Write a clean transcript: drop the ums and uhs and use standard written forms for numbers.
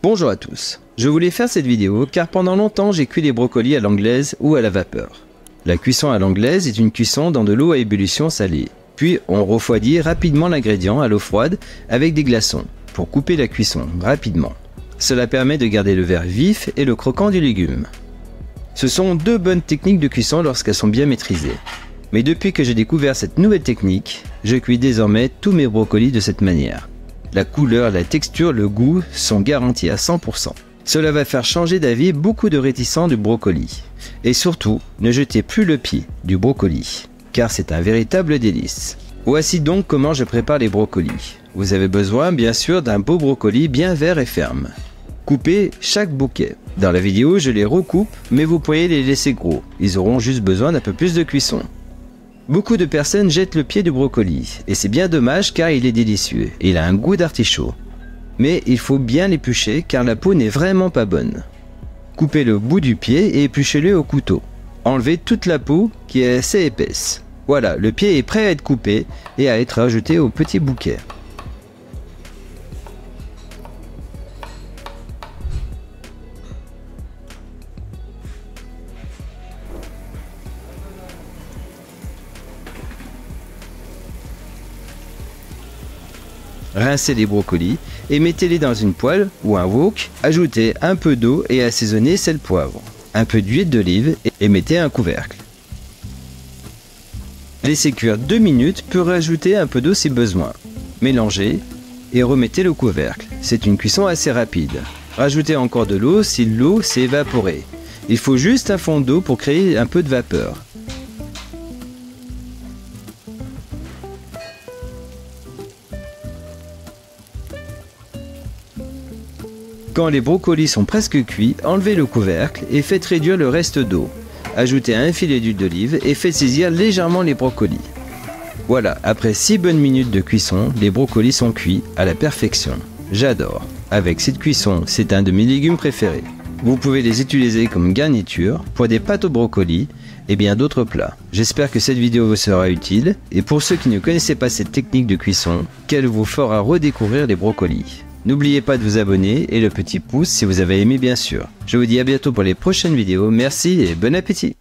Bonjour à tous, je voulais faire cette vidéo car pendant longtemps j'ai cuit les brocolis à l'anglaise ou à la vapeur. La cuisson à l'anglaise est une cuisson dans de l'eau à ébullition salée. Puis on refroidit rapidement l'ingrédient à l'eau froide avec des glaçons pour couper la cuisson rapidement. Cela permet de garder le vert vif et le croquant du légume. Ce sont deux bonnes techniques de cuisson lorsqu'elles sont bien maîtrisées. Mais depuis que j'ai découvert cette nouvelle technique, je cuis désormais tous mes brocolis de cette manière. La couleur, la texture, le goût sont garantis à 100%. Cela va faire changer d'avis beaucoup de réticents du brocoli. Et surtout, ne jetez plus le pied du brocoli, car c'est un véritable délice. Voici donc comment je prépare les brocolis. Vous avez besoin bien sûr d'un beau brocoli bien vert et ferme. Coupez chaque bouquet. Dans la vidéo, je les recoupe, mais vous pourriez les laisser gros. Ils auront juste besoin d'un peu plus de cuisson. Beaucoup de personnes jettent le pied du brocoli, et c'est bien dommage car il est délicieux, et il a un goût d'artichaut. Mais il faut bien l'éplucher car la peau n'est vraiment pas bonne. Coupez le bout du pied et épluchez-le au couteau. Enlevez toute la peau qui est assez épaisse. Voilà, le pied est prêt à être coupé et à être ajouté au petit bouquet. Rincez les brocolis et mettez-les dans une poêle ou un wok. Ajoutez un peu d'eau et assaisonnez sel, poivre, un peu d'huile d'olive et mettez un couvercle. Laissez cuire 2 minutes puis rajoutez un peu d'eau si besoin. Mélangez et remettez le couvercle. C'est une cuisson assez rapide. Rajoutez encore de l'eau si l'eau s'est évaporée. Il faut juste un fond d'eau pour créer un peu de vapeur. Quand les brocolis sont presque cuits, enlevez le couvercle et faites réduire le reste d'eau. Ajoutez un filet d'huile d'olive et faites saisir légèrement les brocolis. Voilà, après 6 bonnes minutes de cuisson, les brocolis sont cuits à la perfection. J'adore. Avec cette cuisson, c'est un de mes légumes préférés. Vous pouvez les utiliser comme garniture pour des pâtes au brocoli et bien d'autres plats. J'espère que cette vidéo vous sera utile et pour ceux qui ne connaissaient pas cette technique de cuisson, qu'elle vous fera redécouvrir les brocolis. N'oubliez pas de vous abonner et le petit pouce si vous avez aimé bien sûr. Je vous dis à bientôt pour les prochaines vidéos, merci et bon appétit!